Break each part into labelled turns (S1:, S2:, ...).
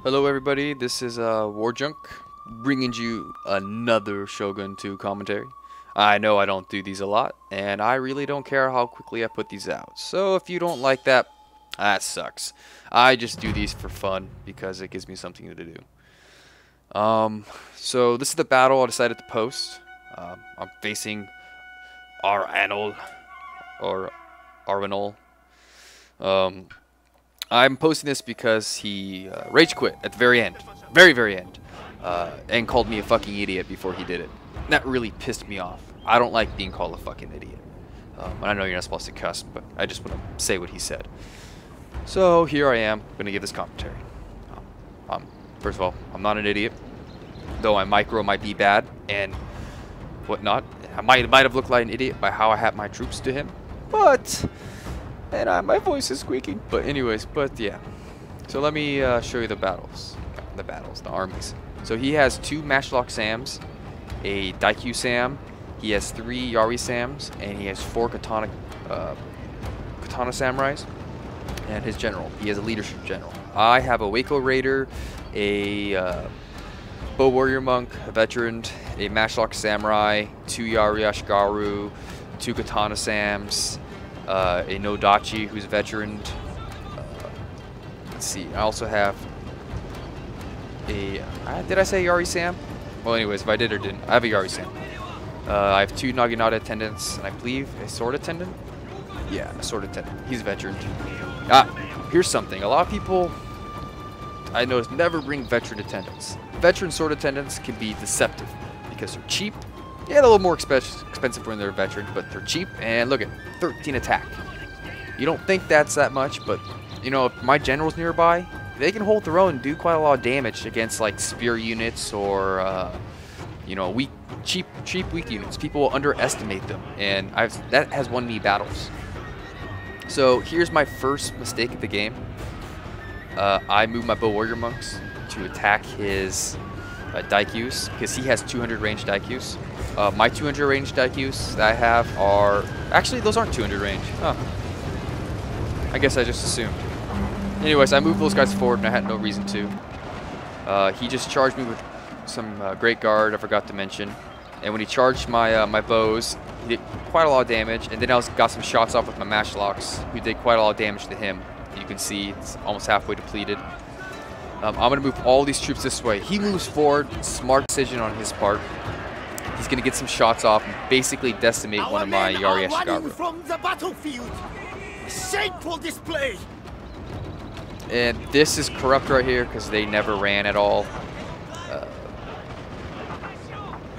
S1: Hello everybody, this is Warjunk, bringing you another Shogun 2 commentary. I know I don't do these a lot, and I really don't care how quickly I put these out. So if you don't like that, that sucks. I just do these for fun, because it gives me something to do. So this is the battle I decided to post. I'm facing Ar'anol, or Ar'anol. I'm posting this because he rage quit at the very end, very end, and called me a fucking idiot before he did it. And that really pissed me off. I don't like being called a fucking idiot. And I know you're not supposed to cuss, but I just want to say what he said. So here I am, going to give this commentary. First of all, I'm not an idiot, though my micro might be bad and whatnot. I might have looked like an idiot by how I had my troops to him, but... And my voice is squeaking. But anyways, yeah. So let me show you the armies. So he has 2 Matchlock Sams, a Daikyu Sam, he has 3 Yari Sams, and he has 4 Katana Samurais, and his general. He has a leadership general. I have a Waco Raider, a Bow Warrior Monk, a veteran, a Matchlock Samurai, 2 Yari Ashikaru, 2 Katana Sams, a Nodachi who's a veteran. Let's see, I also have a... did I say Yari Sam? Well, anyways, if I did or didn't, I have a Yari Sam. I have 2 Naginata attendants, and I believe a sword attendant? Yeah, a sword attendant. He's a veteran. Here's something. A lot of people I noticed never bring veteran attendants. Veteran sword attendants can be deceptive because they're cheap. Yeah, a little more expensive when they're a veteran, but they're cheap. And look at 13 attack. You don't think that's that much, but you know, if my general's nearby, they can hold their own and do quite a lot of damage against like spear units or you know, cheap weak units. People will underestimate them, and that has won me battles. So here's my first mistake of the game. I moved my Bow Warrior Monks to attack his Daikyus because he has 200 range Daikyus. My 200 range Daikyus that I have are... Actually, those aren't 200 range. Huh. I guess I just assumed. Anyways, I moved those guys forward and I had no reason to. He just charged me with some Great Guard I forgot to mention. And when he charged my my bows, he did quite a lot of damage. And then I got some shots off with my Matchlocks, who did quite a lot of damage to him. You can see it's almost halfway depleted. I'm going to move all these troops this way. He moves forward. Smart decision on his part. He's going to get some shots off and basically decimate one of my Yari Ashikaru.
S2: From the battlefield. Shameful display.
S1: And this is corrupt right here because they never ran at all.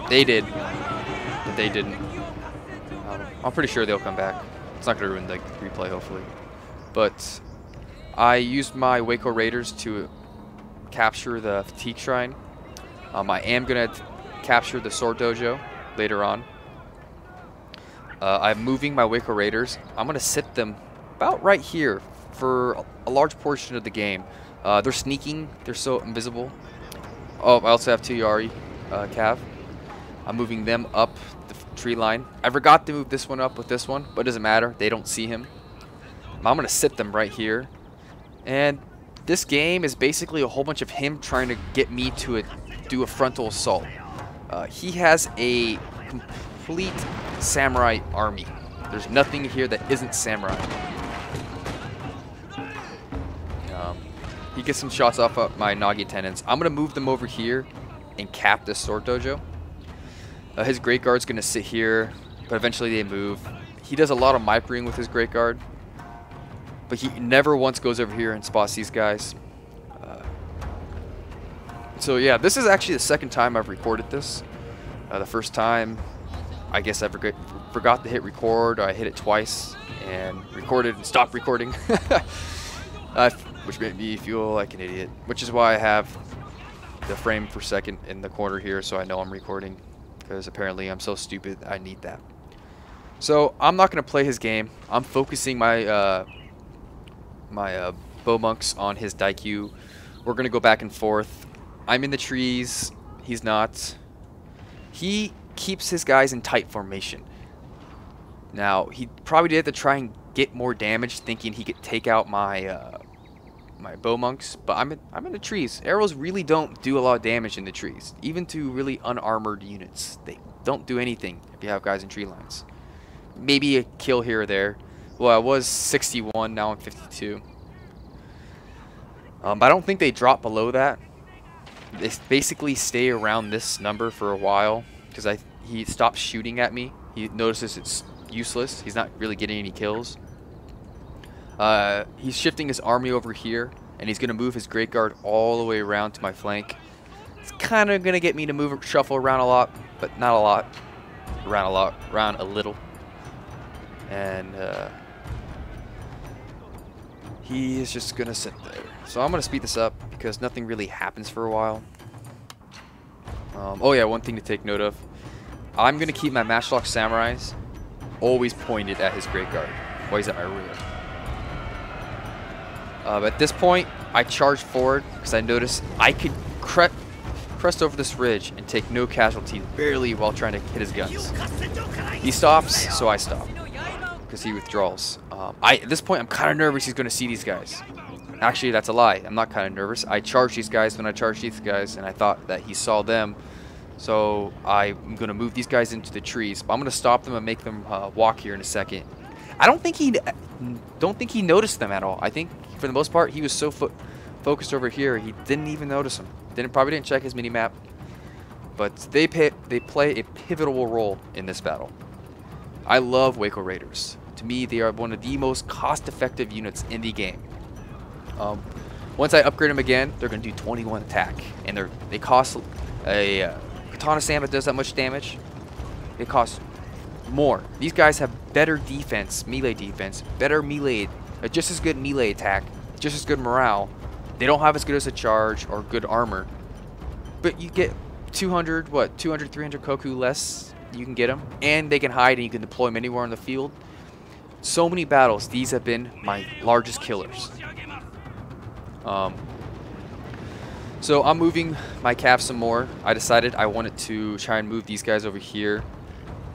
S1: They did, but they didn't. I'm pretty sure they'll come back. It's not going to ruin the replay, hopefully. But I used my Waco Raiders to capture the Fatigue Shrine. I am going to capture the Sword Dojo later on. I'm moving my Waco Raiders. I'm going to sit them about right here for a large portion of the game. They're sneaking. They're so invisible. Oh, I also have 2 Yari Cav. I'm moving them up the tree line. I forgot to move this one up with this one, but it doesn't matter. They don't see him. I'm going to sit them right here. And this game is basically a whole bunch of him trying to get me to do a frontal assault. He has a complete samurai army. There's nothing here that isn't samurai. He gets some shots off of my Nagi attendants. I'm going to move them over here and cap this Sword Dojo. His Great Guard's going to sit here, but eventually they move. He does a lot of microing with his Great Guard, but he never once goes over here and spots these guys. So yeah, this is actually the second time I've recorded this. The first time, I guess I forgot to hit record. I hit it twice and recorded and stopped recording, which made me feel like an idiot. Which is why I have the frame per second in the corner here, so I know I'm recording. Because apparently I'm so stupid, I need that. So I'm not going to play his game. I'm focusing my my Bow Monks on his Daikyu. We're going to go back and forth. I'm in the trees. He's not. He keeps his guys in tight formation. Now, he probably did to try and get more damage, thinking he could take out my my bow monks, but I'm in the trees. Arrows really don't do a lot of damage in the trees, even to really unarmored units. They don't do anything if you have guys in tree lines. Maybe a kill here or there. Well, I was 61, now I'm 52. But I don't think they drop below that. They basically stay around this number for a while because he stops shooting at me. He notices it's useless. He's not really getting any kills. He's shifting his army over here, and he's going to move his Great Guard all the way around to my flank. It's kind of going to get me to shuffle around a lot, but not a lot. Around a little. And he is just going to sit there. So I'm going to speed this up because nothing really happens for a while. Oh yeah, one thing to take note of. I'm going to keep my Matchlock Samurais always pointed at his Great Guard while he's at my rear. At this point, I charged forward because I noticed I could crest over this ridge and take no casualties barely while trying to hit his guns. He stops, so I stop because he withdraws. At this point, I'm kind of nervous he's going to see these guys. Actually, that's a lie. I'm not kind of nervous. I charged these guys when I charged these guys, and I thought that he saw them. So I'm going to move these guys into the trees. But I'm going to stop them and make them walk here in a second. I don't think he noticed them at all. I think for the most part he was so focused over here he didn't even notice them. Probably didn't check his mini map. But they play a pivotal role in this battle. I love Waco Raiders. To me, they are one of the most cost-effective units in the game. Once I upgrade them again, they're going to do 21 attack, and they cost a Katana Sam that does that much damage. It costs more. These guys have better defense, melee defense, better melee, just as good melee attack, just as good morale. They don't have as good as a charge or good armor, but you get 200, 300 Koku less. You can get them, and they can hide, and you can deploy them anywhere on the field. So many battles, these have been my largest killers. So I'm moving my cav some more. I decided I wanted to try and move these guys over here.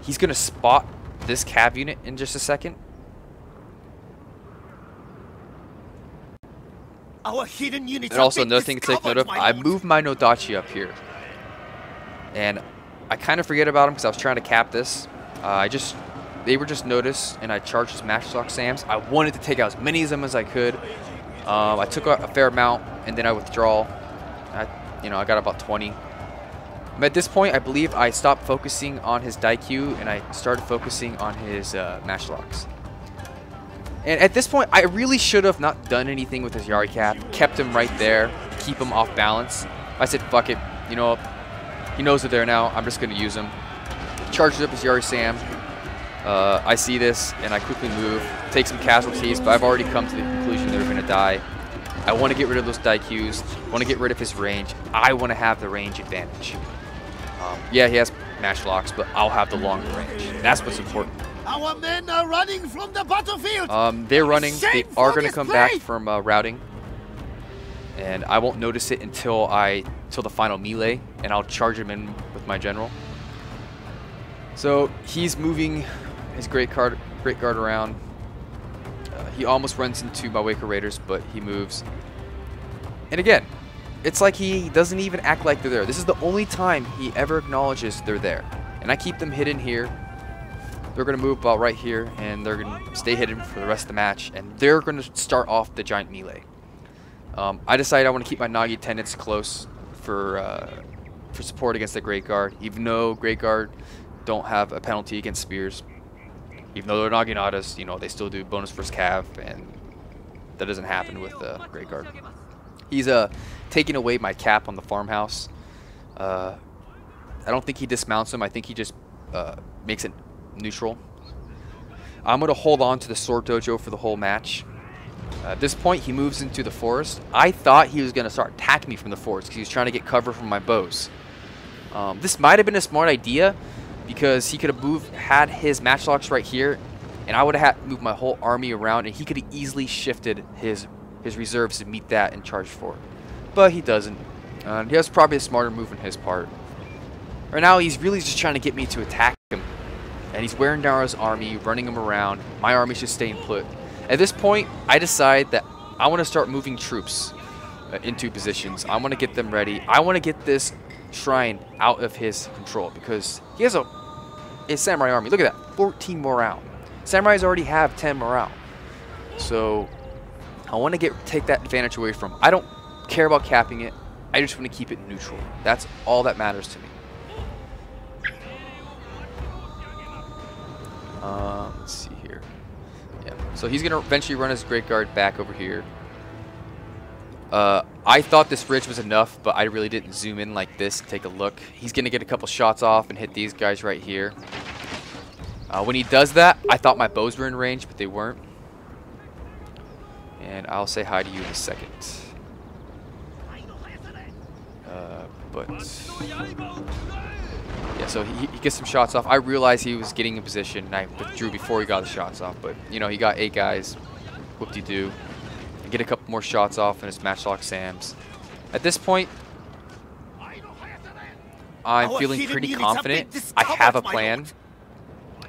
S1: He's going to spot this cav unit in just a second.
S2: Our hidden units.
S1: And also another thing to take note of, I moved my Nodachi up here. And I kind of forget about him because I was trying to cap this. They were just noticed, and I charged his Matchlock Sams. I wanted to take out as many of them as I could. I took a fair amount, and then I withdraw. I got about 20. At this point, I believe I stopped focusing on his Daikyu, and I started focusing on his Matchlocks. And at this point, I really should have not done anything with his Yari Cap. Kept him right there, keep him off balance. I said, fuck it. You know, he knows they're there now. I'm just going to use him. Charges up his Yari Sam. I see this, and I quickly move, take some casualties, but I've already come to the conclusion they're going to die. I want to get rid of those Daikyus, want to get rid of his range. I want to have the range advantage. Yeah, he has Matchlocks, but I'll have the longer range. That's what's important.
S2: Our men are running from the battlefield.
S1: They're running. They are going to come back from routing, and I won't notice it until the final melee, and I'll charge him in with my general. So he's moving his Great Guard around. He almost runs into my Waco Raiders, but he moves. And again, it's like he doesn't even act like they're there. This is the only time he ever acknowledges they're there. And I keep them hidden here. They're going to move about right here, and they're going to stay hidden for the rest of the match. And they're going to start off the giant melee. I decided I want to keep my Nagi attendants close for support against the Great Guard, even though Great Guard don't have a penalty against spears. Even though they're Naginatas, you know, they still do bonus first cav, and that doesn't happen with Great Guard. He's taking away my cap on the farmhouse. I don't think he dismounts him. I think he just makes it neutral. I'm going to hold on to the Sword Dojo for the whole match. At this point, he moves into the forest. I thought he was going to start attacking me from the forest because he was trying to get cover from my bows. This might have been a smart idea, because he could have had his Matchlocks right here, and I would have had to move my whole army around, and he could have easily shifted his reserves to meet that and charge forward. But he doesn't. He has probably a smarter move on his part. Right now, he's really just trying to get me to attack him, and he's wearing down his army, running him around. My army's just staying put. At this point, I decide that I want to start moving troops into positions. I want to get them ready. I want to get this shrine out of his control because he has a samurai army. Look at that, 14 morale. Samurais already have 10 morale. So I want to take that advantage away from him. I don't care about capping it. I just want to keep it neutral. That's all that matters to me. Let's see here. Yeah. So he's going to eventually run his Great Guard back over here. I thought this ridge was enough, but I really didn't zoom in like this. Take a look. He's going to get a couple shots off and hit these guys right here. When he does that, I thought my bows were in range, but they weren't. And I'll say hi to you in a second. Yeah, so he gets some shots off. I realized he was getting in position, and I withdrew before he got the shots off. But, you know, he got 8 guys. Whoop-de-doo. Get a couple more shots off in his Matchlock Sams. At this point, I'm feeling pretty confident. I have a plan.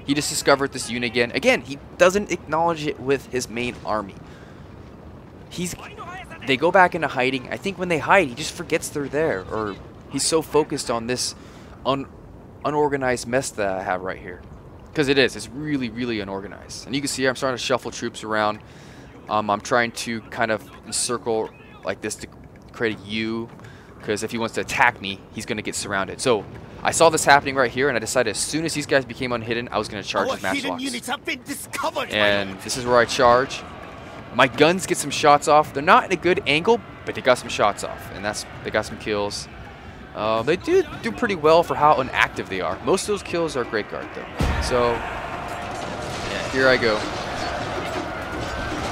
S1: He just discovered this unit again. Again, he doesn't acknowledge it with his main army. They go back into hiding. I think when they hide, he just forgets they're there, or he's so focused on this unorganized mess that I have right here. Because it's really, really unorganized. And you can see here, I'm starting to shuffle troops around. I'm trying to kind of encircle like this to create a U, because if he wants to attack me, he's going to get surrounded. So I saw this happening right here, and I decided as soon as these guys became unhidden, I was going to charge his Matchlocks. And this is where I charge. My guns get some shots off. They're not in a good angle, but they got some shots off, and they got some kills. They do pretty well for how inactive they are. Most of those kills are Great Guard, though. So yeah, here I go.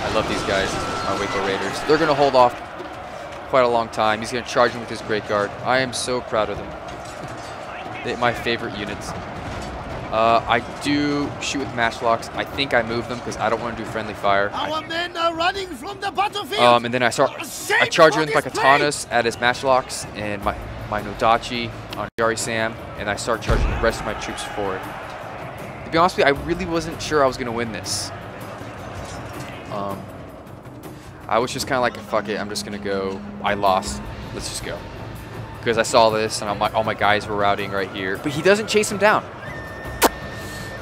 S1: I love these guys, my Waco Raiders. They're going to hold off quite a long time. He's going to charge him with his Great Guard. I am so proud of them. They're my favorite units. I do shoot with Matchlocks. I think I move them because I don't want to do friendly fire.
S2: Our men are running from the battlefield.
S1: And then I charge him with my Katanas at his Matchlocks and my Nodachi on Yari Sam, and I start charging the rest of my troops forward. To be honest with you, I really wasn't sure I was going to win this. I was just kind of like, fuck it, I'm just going to go. I lost. Let's just go. Because I saw this, and all my guys were routing right here. But he doesn't chase him down.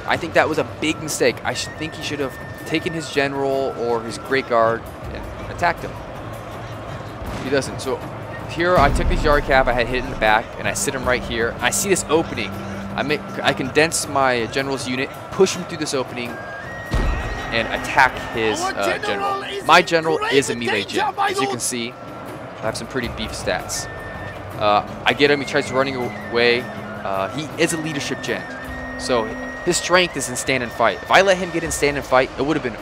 S1: I think that was a big mistake. I think he should have taken his general or his Great Guard and attacked him. He doesn't. So here I took the Yari Cap, I had hit in the back, and I sit him right here. I see this opening. I condense my general's unit, push him through this opening, and attack his general. My general is a melee gen. As you can see, I have some pretty beef stats. I get him, he tries running away. He is a leadership gen. So his strength is in stand and fight. If I let him get in stand and fight, it would have been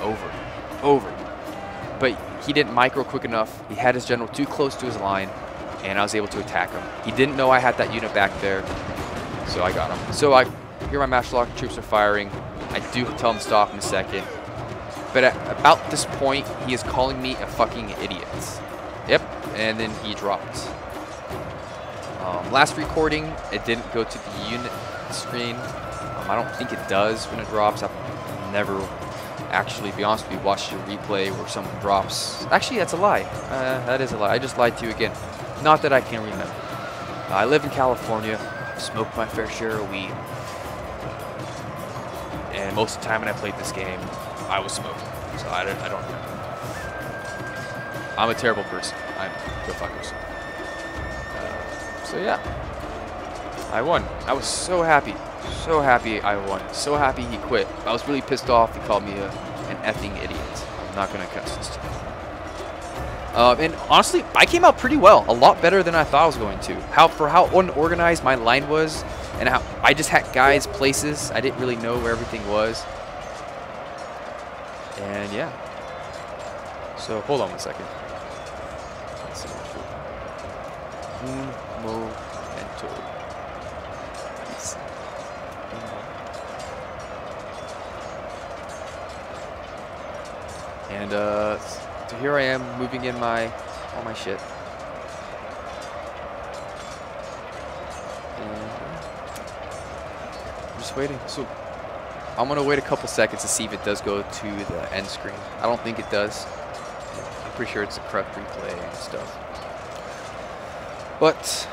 S1: over. But he didn't micro quick enough. He had his general too close to his line, and I was able to attack him. He didn't know I had that unit back there, so I got him. So here my Matchlock troops are firing. I do tell him to stop in a second. But at about this point, he is calling me a fucking idiot. Yep, and then he dropped. Last recording, it didn't go to the unit screen. I don't think it does when it drops. I've never actually, to be honest with you, watched a replay where someone drops. Actually, that's a lie. That is a lie. I just lied to you again. Not that I can remember. I live in California. I've smoked my fair share of weed. And most of the time when I played this game, I was smoking. So I don't remember. I'm a terrible person. Go fuck yourself. So yeah, I won. I was so happy. So happy I won. So happy he quit. I was really pissed off. He called me an effing idiot. I'm not going to cuss this time. And honestly, I came out pretty well. A lot better than I thought I was going to. For how unorganized my line was, and how I just had guys places. I didn't really know where everything was. And yeah. So hold on one second. Let's see. Momento. And so here I am moving in all my shit. And I'm just waiting. So I'm gonna wait a couple seconds to see if it does go to the end screen. I don't think it does. pretty sure it's a correct replay and stuff. But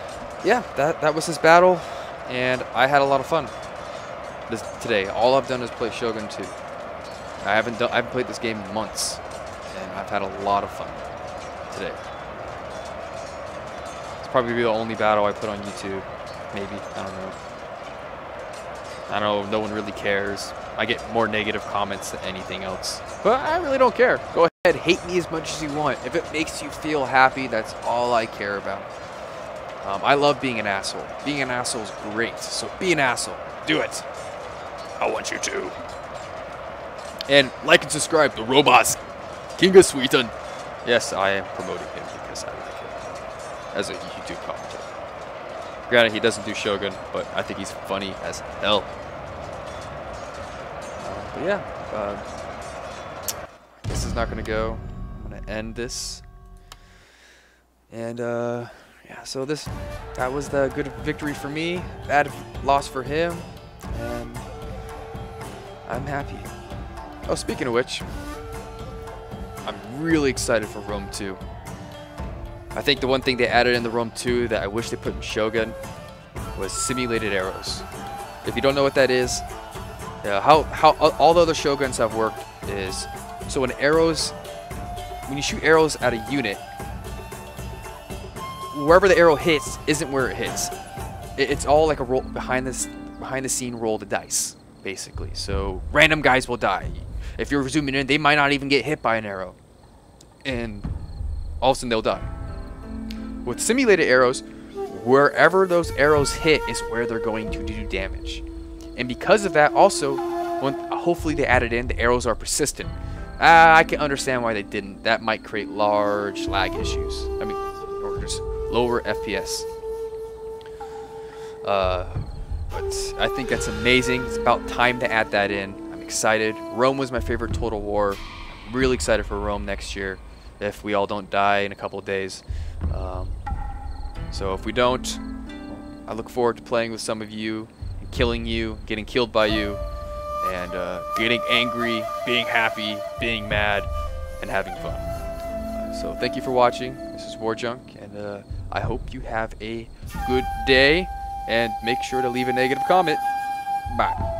S1: yeah, that was his battle, and I had a lot of fun today. All I've done is play Shogun 2. I haven't played this game in months, and I've had a lot of fun today. It's probably the only battle I put on YouTube. Maybe, I don't know. I don't know, no one really cares. I get more negative comments than anything else. But I really don't care. Go ahead, hate me as much as you want. If it makes you feel happy, that's all I care about. I love being an asshole. Being an asshole is great. So be an asshole. Do it. I want you to. And like and subscribe to Robots King of Sweden. Yes, I am promoting him because I like him as a YouTube commentator. Granted, he doesn't do Shogun, but I think he's funny as hell. But yeah, this is not going to go. I'm going to end this. And yeah, so that was the good victory for me, bad loss for him, and I'm happy. Oh, speaking of which, I'm really excited for Rome 2. I think the one thing they added in the Rome 2 that I wish they put in Shogun was simulated arrows. If you don't know what that is, how all the other Shoguns have worked is, so when you shoot arrows at a unit, wherever the arrow hits isn't where it hits. It's all like a roll behind the scene roll the dice, basically. So random guys will die. If you're zooming in, they might not even get hit by an arrow, and all of a sudden they'll die. With simulated arrows, wherever those arrows hit is where they're going to do damage. And because of that, also, hopefully they added in, the arrows are persistent. I can understand why they didn't. That might create large lag issues. I mean, or just lower FPS. But I think that's amazing. It's about time to add that in. I'm excited. Rome was my favorite Total War. I'm really excited for Rome next year, if we all don't die in a couple of days. So if we don't, I look forward to playing with some of you, and killing you, getting killed by you, and getting angry, being happy, being mad, and having fun. So thank you for watching. This is Warjunk, and I hope you have a good day, and make sure to leave a negative comment. Bye.